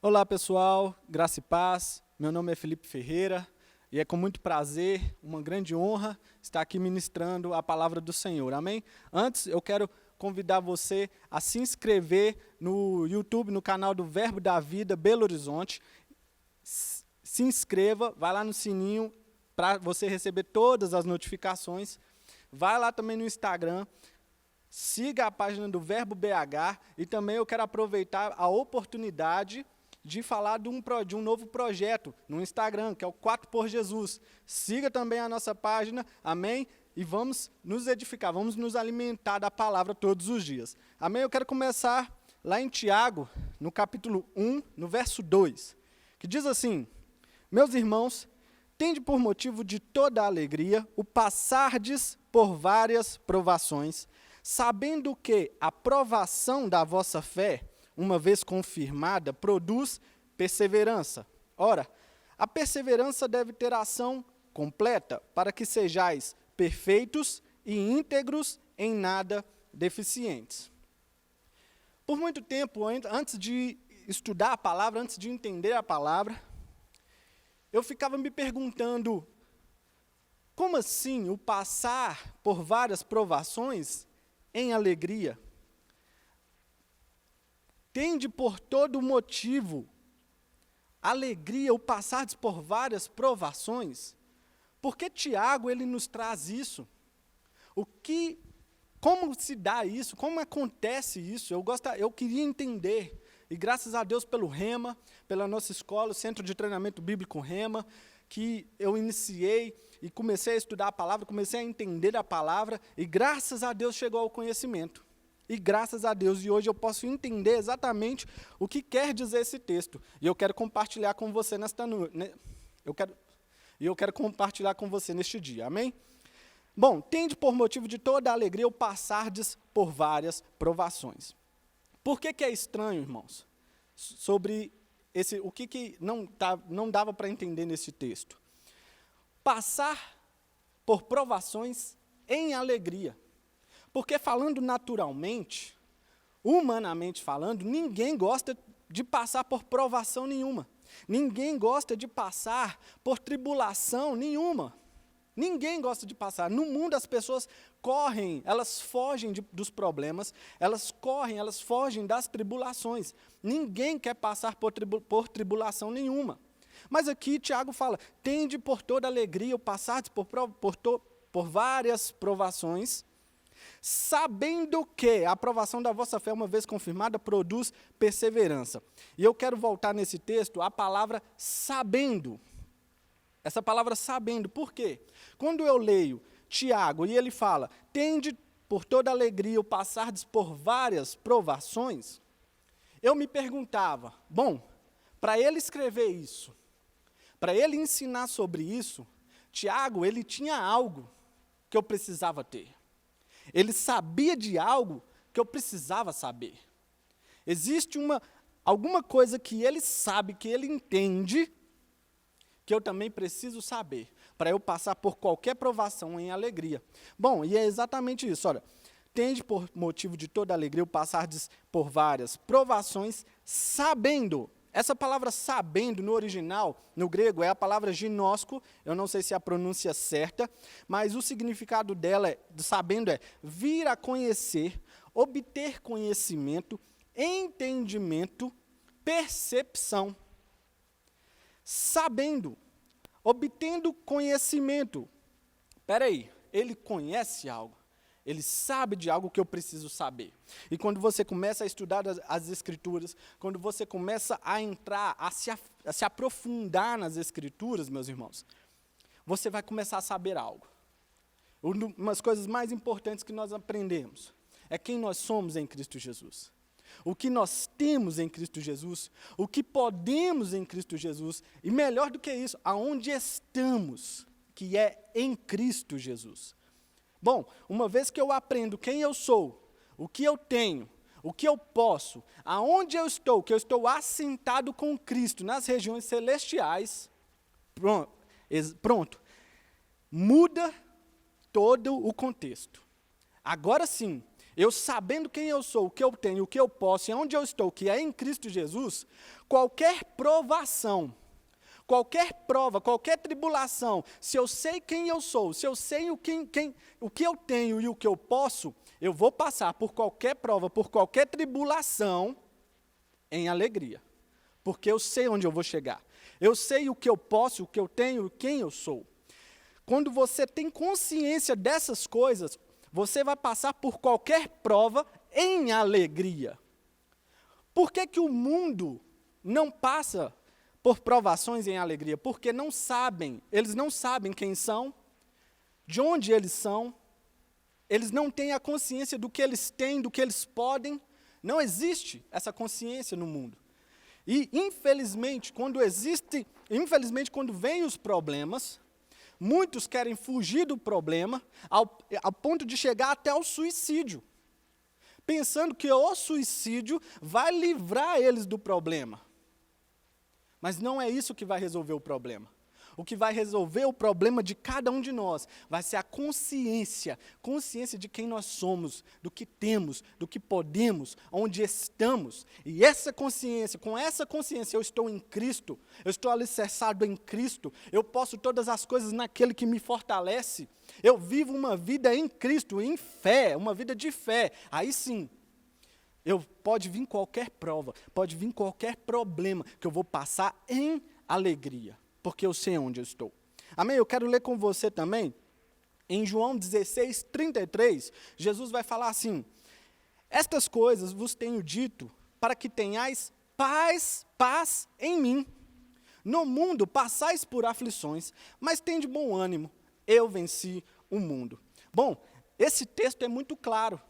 Olá pessoal, graça e paz, meu nome é Felipe Ferreira e é com muito prazer, uma grande honra estar aqui ministrando a palavra do Senhor, amém? Antes eu quero convidar você a se inscrever no YouTube, no canal do Verbo da Vida Belo Horizonte. Se inscreva, vai lá no sininho para você receber todas as notificações, vai lá também no Instagram, siga a página do Verbo BH e também eu quero aproveitar a oportunidade de falar de um novo projeto no Instagram, que é o 4 por Jesus. Siga também a nossa página, amém? E vamos nos edificar, vamos nos alimentar da palavra todos os dias. Amém? Eu quero começar lá em Tiago, no capítulo 1, no verso 2, que diz assim: meus irmãos, tende por motivo de toda alegria o passardes por várias provações, sabendo que a provação da vossa fé, uma vez confirmada, produz perseverança. Ora, a perseverança deve ter ação completa, para que sejais perfeitos e íntegros, em nada deficientes. Por muito tempo, antes de estudar a palavra, antes de entender a palavra, eu ficava me perguntando, como assim o passar por várias provações em alegria? Tende por todo motivo alegria o passardes por várias provações? Porque Tiago, ele nos traz isso. Como se dá isso? Como acontece isso? Eu queria entender. E graças a Deus pelo Rema, pela nossa escola, o Centro de Treinamento Bíblico Rema, que eu iniciei e comecei a estudar a palavra, comecei a entender a palavra, e graças a Deus chegou ao conhecimento. E graças a Deus, e hoje eu posso entender exatamente o que quer dizer esse texto. E eu quero compartilhar com você eu quero compartilhar com você neste dia, amém? Bom, tende por motivo de toda alegria o passardes por várias provações. Por que é estranho, irmãos, sobre o que não dava para entender nesse texto? Passar por provações em alegria. Porque falando naturalmente, humanamente falando, ninguém gosta de passar por provação nenhuma. Ninguém gosta de passar por tribulação nenhuma. Ninguém gosta de passar. No mundo as pessoas correm, elas fogem dos problemas, elas fogem das tribulações. Ninguém quer passar por tribulação nenhuma. Mas aqui Tiago fala, tende por toda alegria o passardes por várias provações, sabendo que a aprovação da vossa fé, uma vez confirmada, produz perseverança. E eu quero voltar nesse texto à palavra sabendo. Essa palavra sabendo, por quê? Quando eu leio Tiago e ele fala, tende por toda alegria o passardes por várias provações, eu me perguntava, bom, para ele escrever isso, para ele ensinar sobre isso, Tiago, ele tinha algo que eu precisava ter. Ele sabia de algo que eu precisava saber. Existe alguma coisa que ele sabe, que ele entende, que eu também preciso saber, para eu passar por qualquer provação em alegria. Bom, e é exatamente isso, olha. Tende por motivo de toda alegria o passardes por várias provações, sabendo. Essa palavra sabendo, no original, no grego, é a palavra ginosco, eu não sei se é a pronúncia certa, mas o significado dela, sabendo, é vir a conhecer, obter conhecimento, entendimento, percepção. Sabendo, obtendo conhecimento. Espera aí, ele conhece algo. Ele sabe de algo que eu preciso saber. E quando você começa a estudar as Escrituras, quando você começa a entrar, a se aprofundar nas Escrituras, meus irmãos, você vai começar a saber algo. Uma das coisas mais importantes que nós aprendemos é quem nós somos em Cristo Jesus. O que nós temos em Cristo Jesus, o que podemos em Cristo Jesus, e melhor do que isso, aonde estamos, que é em Cristo Jesus. Bom, uma vez que eu aprendo quem eu sou, o que eu tenho, o que eu posso, aonde eu estou, que eu estou assentado com Cristo nas regiões celestiais, pronto, muda todo o contexto. Agora sim, eu sabendo quem eu sou, o que eu tenho, o que eu posso e onde eu estou, que é em Cristo Jesus, qualquer provação, qualquer prova, qualquer tribulação, se eu sei quem eu sou, se eu sei o que eu tenho e o que eu posso, eu vou passar por qualquer prova, por qualquer tribulação, em alegria. Porque eu sei onde eu vou chegar. Eu sei o que eu posso, o que eu tenho e quem eu sou. Quando você tem consciência dessas coisas, você vai passar por qualquer prova em alegria. Por que que o mundo não passa por provações em alegria? Porque não sabem, eles não sabem quem são, de onde eles são, eles não têm a consciência do que eles têm, do que eles podem. Não existe essa consciência no mundo. E, infelizmente, quando vêm os problemas, muitos querem fugir do problema ao ponto de chegar até o suicídio, pensando que o suicídio vai livrar eles do problema. Mas não é isso que vai resolver o problema. O que vai resolver o problema de cada um de nós vai ser a consciência de quem nós somos, do que temos, do que podemos, onde estamos. E com essa consciência eu estou em Cristo, eu estou alicerçado em Cristo, eu posso todas as coisas naquele que me fortalece. Eu vivo uma vida em Cristo, em fé, uma vida de fé. Aí sim, pode vir qualquer prova, pode vir qualquer problema, que eu vou passar em alegria. Porque eu sei onde eu estou. Amém? Eu quero ler com você também, em João 16, 33, Jesus vai falar assim: estas coisas vos tenho dito, para que tenhais paz em mim. No mundo passais por aflições, mas tende bom ânimo, eu venci o mundo. Bom, esse texto é muito claro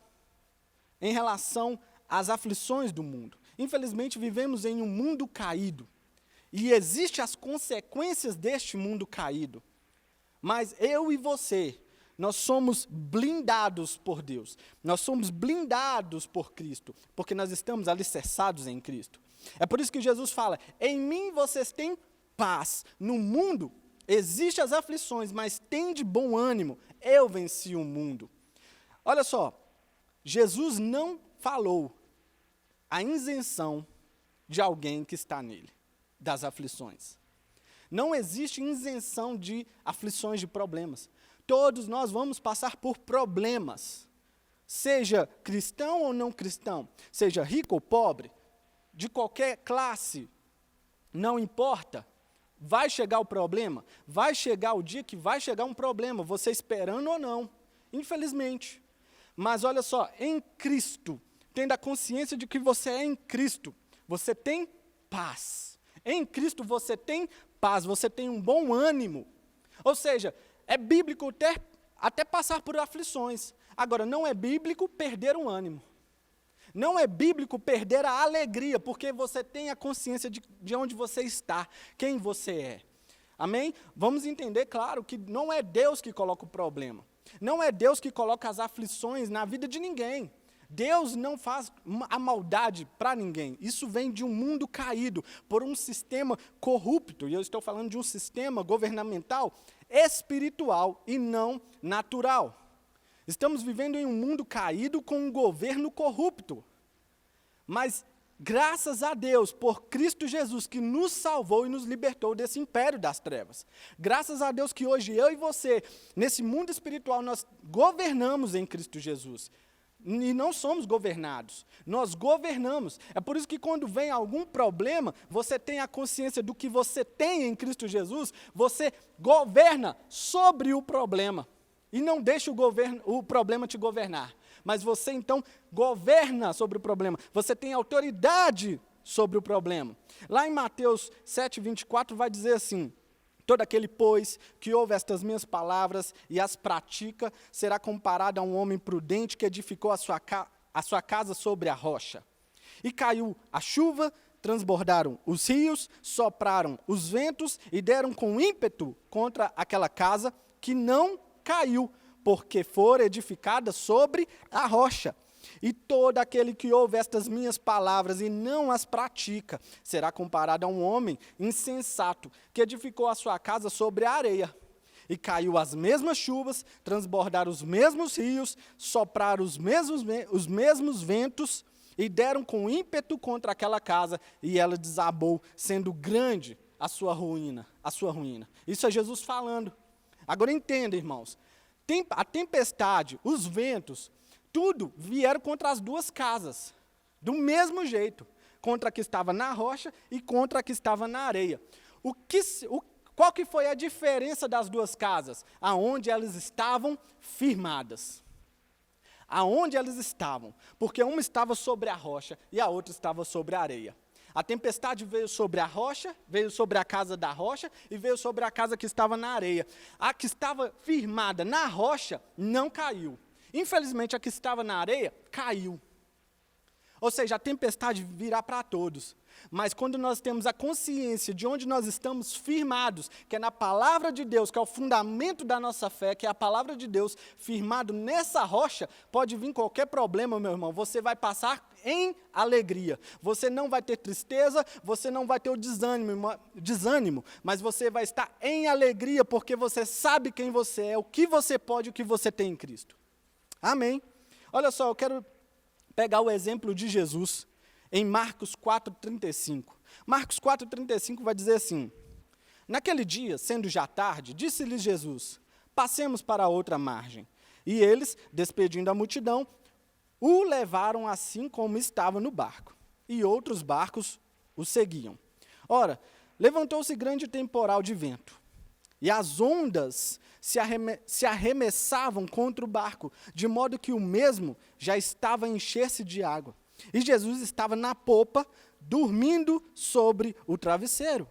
em relação às aflições do mundo. Infelizmente, vivemos em um mundo caído. E existem as consequências deste mundo caído. Mas eu e você, nós somos blindados por Deus. Nós somos blindados por Cristo, porque nós estamos alicerçados em Cristo. É por isso que Jesus fala: em mim vocês têm paz. No mundo existem as aflições, mas tende bom ânimo. Eu venci o mundo. Olha só, Jesus não falou a isenção de alguém que está nele, das aflições. Não existe isenção de aflições, de problemas. Todos nós vamos passar por problemas. Seja cristão ou não cristão, seja rico ou pobre, de qualquer classe, não importa. Vai chegar o problema, vai chegar o dia que vai chegar um problema, você esperando ou não, infelizmente. Mas olha só, em Cristo, tendo a consciência de que você é em Cristo, você tem paz. Em Cristo você tem paz, você tem um bom ânimo. Ou seja, é bíblico até passar por aflições. Agora, não é bíblico perder o ânimo. Não é bíblico perder a alegria, porque você tem a consciência de onde você está, quem você é. Amém? Vamos entender, claro, que não é Deus que coloca o problema. Não é Deus que coloca as aflições na vida de ninguém. Deus não faz a maldade para ninguém. Isso vem de um mundo caído, por um sistema corrupto. E eu estou falando de um sistema governamental espiritual e não natural. Estamos vivendo em um mundo caído com um governo corrupto. Mas, graças a Deus, por Cristo Jesus, que nos salvou e nos libertou desse império das trevas. Graças a Deus que hoje eu e você, nesse mundo espiritual, nós governamos em Cristo Jesus. E não somos governados, nós governamos. É por isso que quando vem algum problema, você tem a consciência do que você tem em Cristo Jesus, você governa sobre o problema. E não deixa o problema te governar. Mas você então governa sobre o problema. Você tem autoridade sobre o problema. Lá em Mateus 7:24 vai dizer assim: todo aquele, pois, que ouve estas minhas palavras e as pratica, será comparado a um homem prudente que edificou a sua casa sobre a rocha. E caiu a chuva, transbordaram os rios, sopraram os ventos e deram com ímpeto contra aquela casa, que não caiu, porque fora edificada sobre a rocha. E todo aquele que ouve estas minhas palavras e não as pratica, será comparado a um homem insensato, que edificou a sua casa sobre a areia. E caiu as mesmas chuvas, transbordaram os mesmos rios, sopraram os mesmos ventos, e deram com ímpeto contra aquela casa, e ela desabou, sendo grande a sua ruína. Isso é Jesus falando. Agora entenda, irmãos, a tempestade, os ventos, tudo vieram contra as duas casas, do mesmo jeito, contra a que estava na rocha e contra a que estava na areia. Qual que foi a diferença das duas casas? Aonde elas estavam firmadas. Aonde elas estavam, porque uma estava sobre a rocha e a outra estava sobre a areia. A tempestade veio sobre a rocha, veio sobre a casa da rocha e veio sobre a casa que estava na areia. A que estava firmada na rocha não caiu. Infelizmente, a que estava na areia caiu. Ou seja, a tempestade virá para todos. Mas quando nós temos a consciência de onde nós estamos firmados, que é na palavra de Deus, que é o fundamento da nossa fé, que é a palavra de Deus, firmado nessa rocha, pode vir qualquer problema, meu irmão, você vai passar em alegria. Você não vai ter tristeza, você não vai ter o desânimo, mas você vai estar em alegria, porque você sabe quem você é, o que você pode, o que você tem em Cristo. Amém? Olha só, eu quero pegar o exemplo de Jesus em Marcos 4,35. Marcos 4,35 vai dizer assim: naquele dia, sendo já tarde, disse-lhes Jesus, passemos para a outra margem. E eles, despedindo a multidão, o levaram assim como estava no barco. E outros barcos o seguiam. Ora, levantou-se grande temporal de vento, e as ondas se arremessavam contra o barco, de modo que o mesmo já estava a encher-se de água. E Jesus estava na popa, dormindo sobre o travesseiro.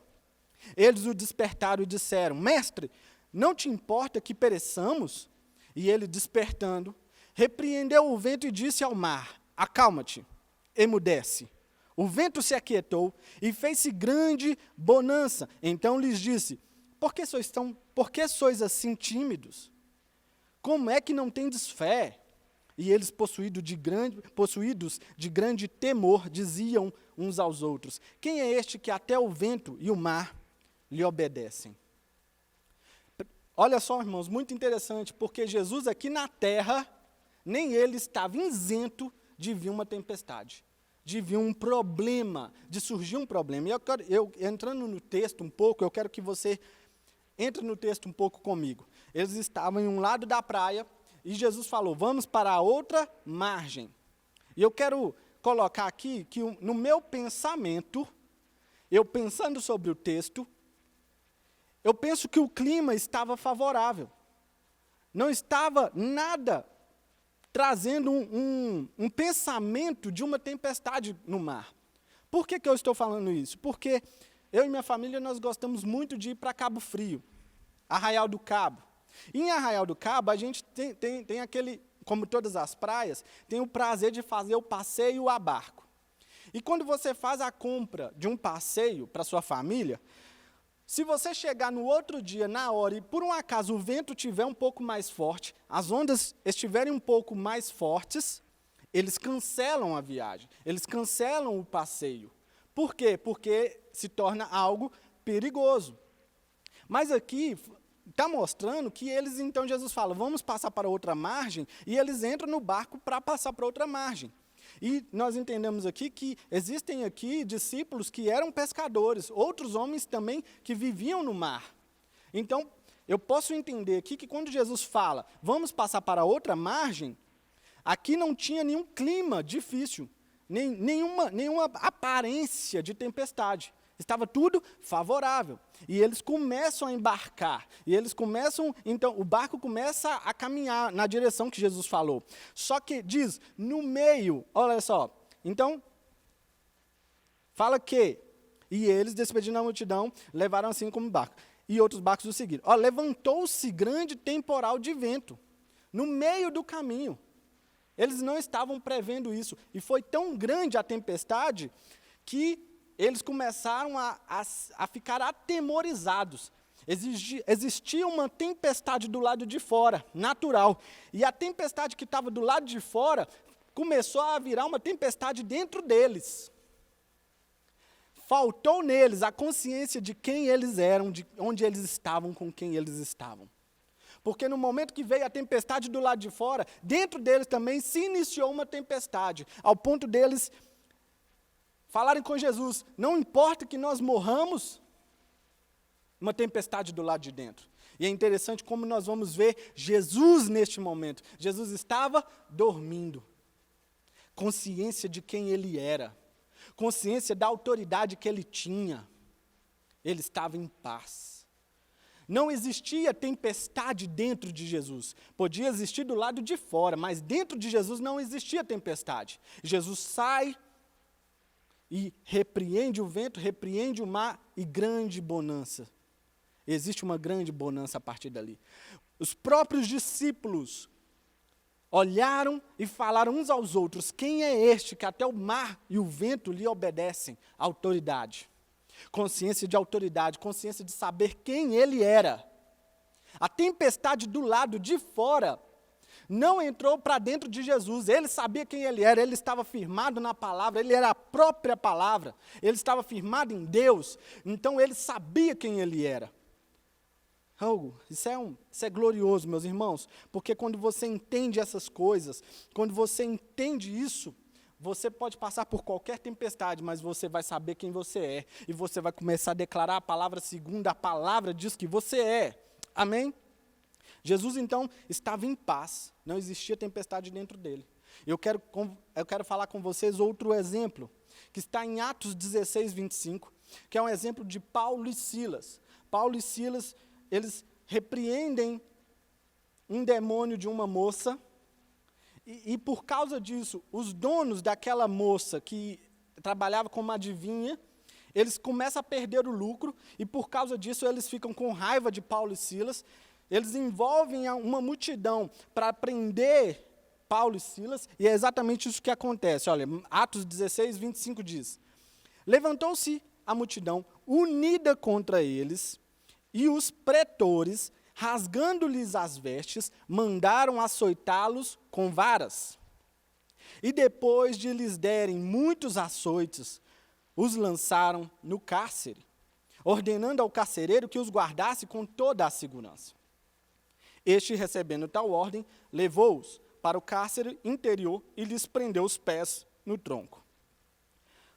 Eles o despertaram e disseram: Mestre, não te importa que pereçamos? E ele, despertando, repreendeu o vento e disse ao mar: Acalma-te, emudece. O vento se aquietou e fez-se grande bonança. Então lhes disse: Por que sois assim tímidos? Como é que não tendes fé? E eles, possuídos de grande temor, diziam uns aos outros: Quem é este que até o vento e o mar lhe obedecem? Olha só, irmãos, muito interessante, porque Jesus aqui na terra, nem ele estava isento de vir uma tempestade, de vir um problema, de surgir um problema. E eu entrando no texto um pouco, eu quero que você entre no texto um pouco comigo. Eles estavam em um lado da praia, e Jesus falou: vamos para a outra margem. E eu quero colocar aqui que no meu pensamento, eu pensando sobre o texto, eu penso que o clima estava favorável. Não estava nada trazendo um pensamento de uma tempestade no mar. Por que eu estou falando isso? Porque eu e minha família, nós gostamos muito de ir para Cabo Frio, Arraial do Cabo. E em Arraial do Cabo, a gente tem aquele, como todas as praias, tem o prazer de fazer o passeio a barco. E quando você faz a compra de um passeio para sua família, se você chegar no outro dia, na hora, e por um acaso o vento estiver um pouco mais forte, as ondas estiverem um pouco mais fortes, eles cancelam a viagem, eles cancelam o passeio. Por quê? Porque se torna algo perigoso. Mas aqui está mostrando que eles, então, Jesus fala: vamos passar para outra margem, e eles entram no barco para passar para outra margem. E nós entendemos aqui que existem aqui discípulos que eram pescadores, outros homens também que viviam no mar. Então, eu posso entender aqui que quando Jesus fala: vamos passar para outra margem, aqui não tinha nenhum clima difícil, nenhuma aparência de tempestade. Estava tudo favorável. E eles começam a embarcar. E eles começam, então, o barco começa a caminhar na direção que Jesus falou. Só que diz, no meio, olha só, então, fala que, e eles, despedindo a multidão, levaram assim como barco. E outros barcos o seguiram. Levantou-se grande temporal de vento, no meio do caminho. Eles não estavam prevendo isso. E foi tão grande a tempestade que eles começaram a ficar atemorizados. Existia uma tempestade do lado de fora, natural. E a tempestade que estava do lado de fora começou a virar uma tempestade dentro deles. Faltou neles a consciência de quem eles eram, de onde eles estavam, com quem eles estavam. Porque no momento que veio a tempestade do lado de fora, dentro deles também se iniciou uma tempestade, ao ponto deles falarem com Jesus: não importa que nós morramos, uma tempestade do lado de dentro. E é interessante como nós vamos ver Jesus neste momento. Jesus estava dormindo. Consciência de quem ele era. Consciência da autoridade que ele tinha. Ele estava em paz. Não existia tempestade dentro de Jesus. Podia existir do lado de fora, mas dentro de Jesus não existia tempestade. Jesus sai e repreende o vento, repreende o mar e grande bonança. Existe uma grande bonança a partir dali. Os próprios discípulos olharam e falaram uns aos outros: quem é este que até o mar e o vento lhe obedecem? Autoridade. Consciência de autoridade, consciência de saber quem ele era. A tempestade do lado de fora não entrou para dentro de Jesus. Ele sabia quem ele era, ele estava firmado na palavra, ele era a própria palavra, ele estava firmado em Deus, então ele sabia quem ele era. Isso é glorioso, meus irmãos, porque quando você entende essas coisas, quando você entende isso, você pode passar por qualquer tempestade, mas você vai saber quem você é, e você vai começar a declarar a palavra segundo a palavra diz que você é. Amém? Jesus, então, estava em paz, não existia tempestade dentro dele. Eu quero falar com vocês outro exemplo, que está em Atos 16, 25, que é um exemplo de Paulo e Silas. Paulo e Silas, eles repreendem um demônio de uma moça, e por causa disso, os donos daquela moça que trabalhava como adivinha, eles começam a perder o lucro, e por causa disso eles ficam com raiva de Paulo e Silas, eles envolvem uma multidão para prender Paulo e Silas, e é exatamente isso que acontece. Olha, Atos 16, 25 diz: levantou-se a multidão unida contra eles, e os pretores, rasgando-lhes as vestes, mandaram açoitá-los com varas. E depois de lhes derem muitos açoites, os lançaram no cárcere, ordenando ao carcereiro que os guardasse com toda a segurança. Este, recebendo tal ordem, levou-os para o cárcere interior e lhes prendeu os pés no tronco.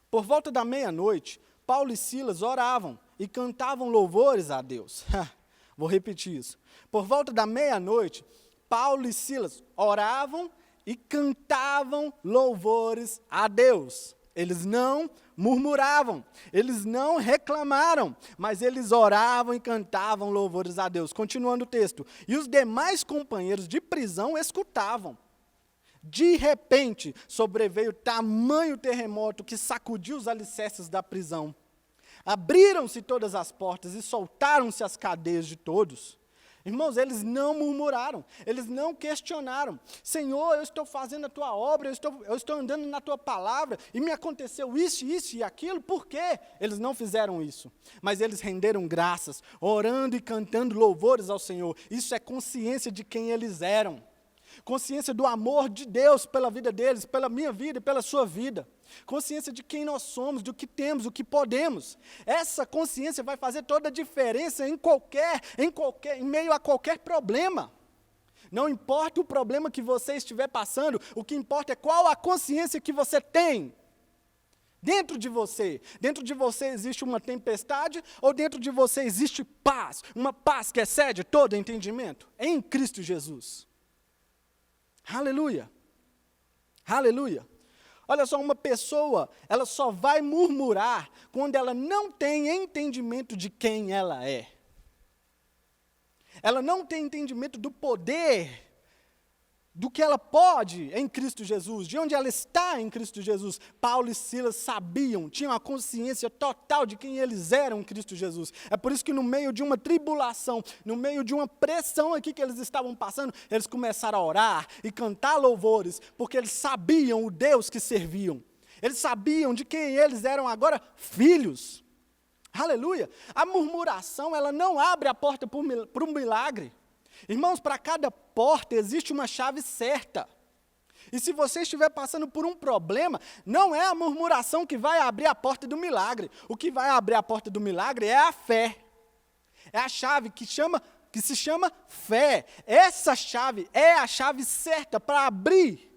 Por volta da meia-noite, Paulo e Silas oravam e cantavam louvores a Deus. Vou repetir isso. Por volta da meia-noite, Paulo e Silas oravam e cantavam louvores a Deus. Eles não murmuravam, eles não reclamaram, mas eles oravam e cantavam louvores a Deus. Continuando o texto. E os demais companheiros de prisão escutavam. De repente, sobreveio tamanho terremoto que sacudiu os alicerces da prisão. Abriram-se todas as portas e soltaram-se as cadeias de todos. Irmãos, eles não murmuraram, eles não questionaram. Senhor, eu estou fazendo a tua obra, eu estou andando na tua palavra, e me aconteceu isso e aquilo, por quê? Eles não fizeram isso, mas eles renderam graças, orando e cantando louvores ao Senhor. Isso é consciência de quem eles eram. Consciência do amor de Deus pela vida deles, pela minha vida e pela sua vida. Consciência de quem nós somos, do que temos, o que podemos. Essa consciência vai fazer toda a diferença em meio a qualquer problema. Não importa o problema que você estiver passando, o que importa é qual a consciência que você tem. Dentro de você existe uma tempestade ou dentro de você existe paz? Uma paz que excede todo entendimento em Cristo Jesus. Aleluia, aleluia. Olha só, uma pessoa, ela só vai murmurar quando ela não tem entendimento de quem ela é. Ela não tem entendimento do poder, do que ela pode em Cristo Jesus, de onde ela está em Cristo Jesus. Paulo e Silas sabiam, tinham a consciência total de quem eles eram em Cristo Jesus. É por isso que no meio de uma tribulação, no meio de uma pressão aqui que eles estavam passando, eles começaram a orar e cantar louvores, porque eles sabiam o Deus que serviam. Eles sabiam de quem eles eram agora filhos. Aleluia! A murmuração, ela não abre a porta para um milagre. Irmãos, para cada porta existe uma chave certa. E se você estiver passando por um problema, não é a murmuração que vai abrir a porta do milagre. O que vai abrir a porta do milagre é a fé. É a chave que chama que se chama fé. Essa chave é a chave certa para abrir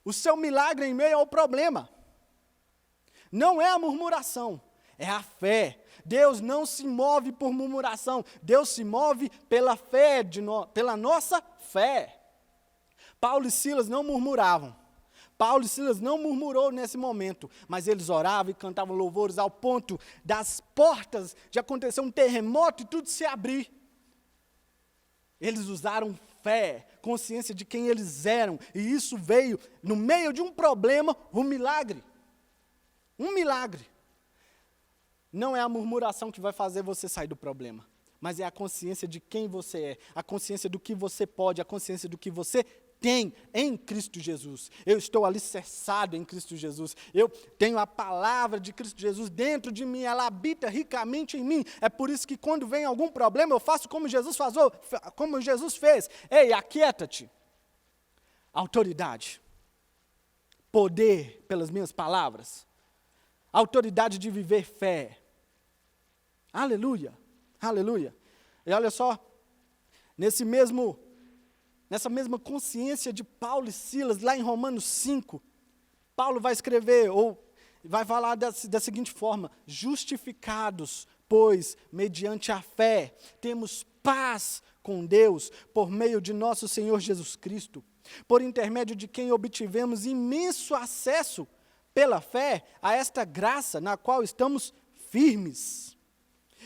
o seu milagre em meio ao problema. Não é a murmuração, é a fé. Deus não se move por murmuração, Deus se move pela fé, pela nossa fé. Paulo e Silas não murmuravam. Paulo e Silas não murmurou nesse momento, mas eles oravam e cantavam louvores ao ponto das portas de acontecer um terremoto e tudo se abrir. Eles usaram fé, consciência de quem eles eram, e isso veio, no meio de um problema, um milagre. Um milagre. Não é a murmuração que vai fazer você sair do problema, mas é a consciência de quem você é, a consciência do que você pode, a consciência do que você tem em Cristo Jesus. Eu estou alicerçado em Cristo Jesus. Eu tenho a palavra de Cristo Jesus dentro de mim, ela habita ricamente em mim. É por isso que quando vem algum problema, eu faço como Jesus fez. Ei, aquieta-te. Autoridade. Poder pelas minhas palavras. Autoridade de viver fé. Aleluia, aleluia. E olha só, nessa mesma consciência de Paulo e Silas, lá em Romanos 5, Paulo vai escrever, ou vai falar da seguinte forma: justificados, pois, mediante a fé, temos paz com Deus, por meio de nosso Senhor Jesus Cristo, por intermédio de quem obtivemos imenso acesso, pela fé, a esta graça na qual estamos firmes.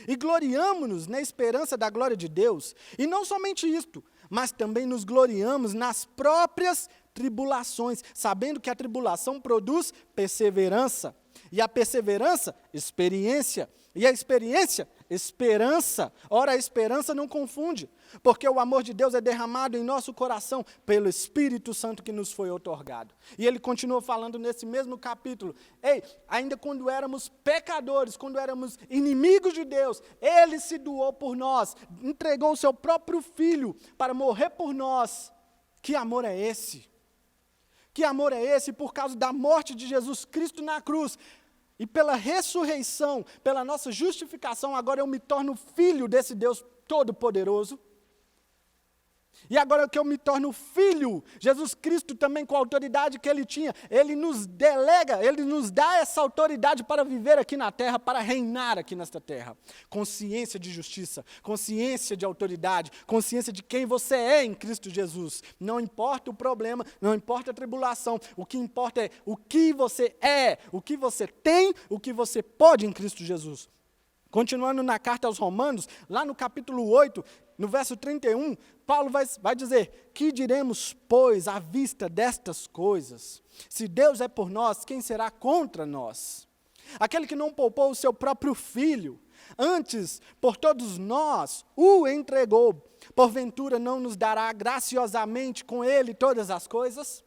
E gloriamo-nos na esperança da glória de Deus. E não somente isto, mas também nos gloriamos nas próprias tribulações, sabendo que a tribulação produz perseverança. E a perseverança, experiência. E a experiência, esperança. Ora, a esperança não confunde, porque o amor de Deus é derramado em nosso coração pelo Espírito Santo que nos foi outorgado. E ele continua falando nesse mesmo capítulo: ei, ainda quando éramos pecadores, quando éramos inimigos de Deus, ele se doou por nós, entregou o seu próprio Filho para morrer por nós. Que amor é esse? Que amor é esse? Por causa da morte de Jesus Cristo na cruz, e pela ressurreição, pela nossa justificação, agora eu me torno filho desse Deus Todo-Poderoso. E agora que eu me torno filho, Jesus Cristo também com a autoridade que ele tinha, ele nos delega, ele nos dá essa autoridade para viver aqui na terra, para reinar aqui nesta terra. Consciência de justiça, consciência de autoridade, consciência de quem você é em Cristo Jesus. Não importa o problema, não importa a tribulação, o que importa é o que você é, o que você tem, o que você pode em Cristo Jesus. Continuando na carta aos Romanos, lá no capítulo 8, no verso 31, Paulo vai dizer: que diremos, pois, à vista destas coisas? Se Deus é por nós, quem será contra nós? Aquele que não poupou o seu próprio filho, antes, por todos nós, o entregou, porventura não nos dará graciosamente com ele todas as coisas?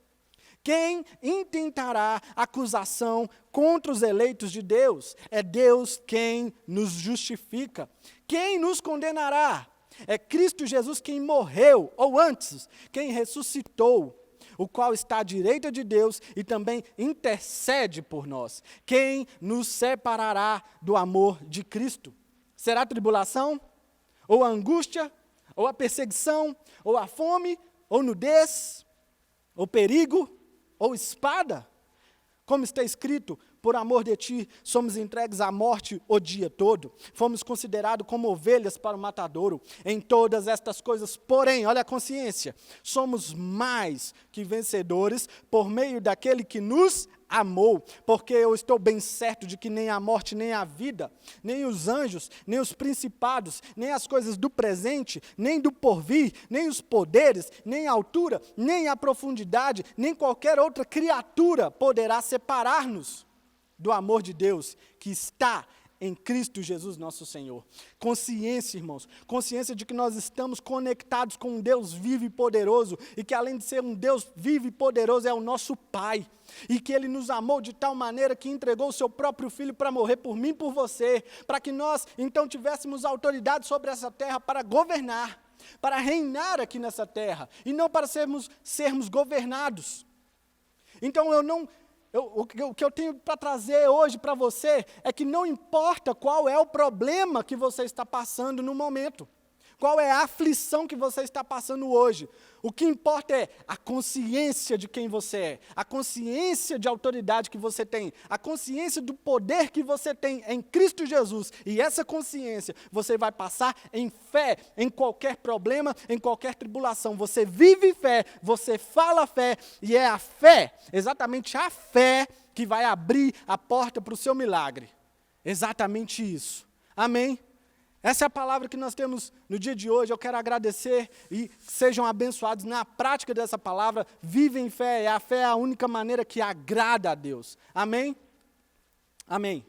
Quem intentará acusação contra os eleitos de Deus? É Deus quem nos justifica. Quem nos condenará? É Cristo Jesus quem morreu, ou antes, quem ressuscitou, o qual está à direita de Deus e também intercede por nós. Quem nos separará do amor de Cristo? Será a tribulação? Ou a angústia? Ou a perseguição? Ou a fome? Ou nudez? Ou perigo? Ou espada? Como está escrito: por amor de ti, somos entregues à morte o dia todo. Fomos considerados como ovelhas para o matadouro. Em todas estas coisas, porém, olha a consciência, somos mais que vencedores por meio daquele que nos amou. Porque eu estou bem certo de que nem a morte, nem a vida, nem os anjos, nem os principados, nem as coisas do presente, nem do porvir, nem os poderes, nem a altura, nem a profundidade, nem qualquer outra criatura poderá separar-nos do amor de Deus que está em Cristo Jesus nosso Senhor. Consciência, irmãos, consciência de que nós estamos conectados com um Deus vivo e poderoso, e que além de ser um Deus vivo e poderoso, é o nosso Pai, e que Ele nos amou de tal maneira que entregou o seu próprio Filho para morrer por mim e por você, para que nós então tivéssemos autoridade sobre essa terra para governar, para reinar aqui nessa terra, e não para sermos governados. Então o que eu tenho para trazer hoje para você é que não importa qual é o problema que você está passando no momento, Qual é a aflição que você está passando hoje? O que importa é a consciência de quem você é, a consciência de autoridade que você tem, a consciência do poder que você tem em Cristo Jesus. E essa consciência você vai passar em fé, em qualquer problema, em qualquer tribulação. Você vive fé, você fala fé, e é a fé, exatamente a fé, que vai abrir a porta para o seu milagre. Exatamente isso. Amém? Essa é a palavra que nós temos no dia de hoje. Eu quero agradecer e sejam abençoados na prática dessa palavra. Vivem em fé, e a fé é a única maneira que agrada a Deus. Amém? Amém.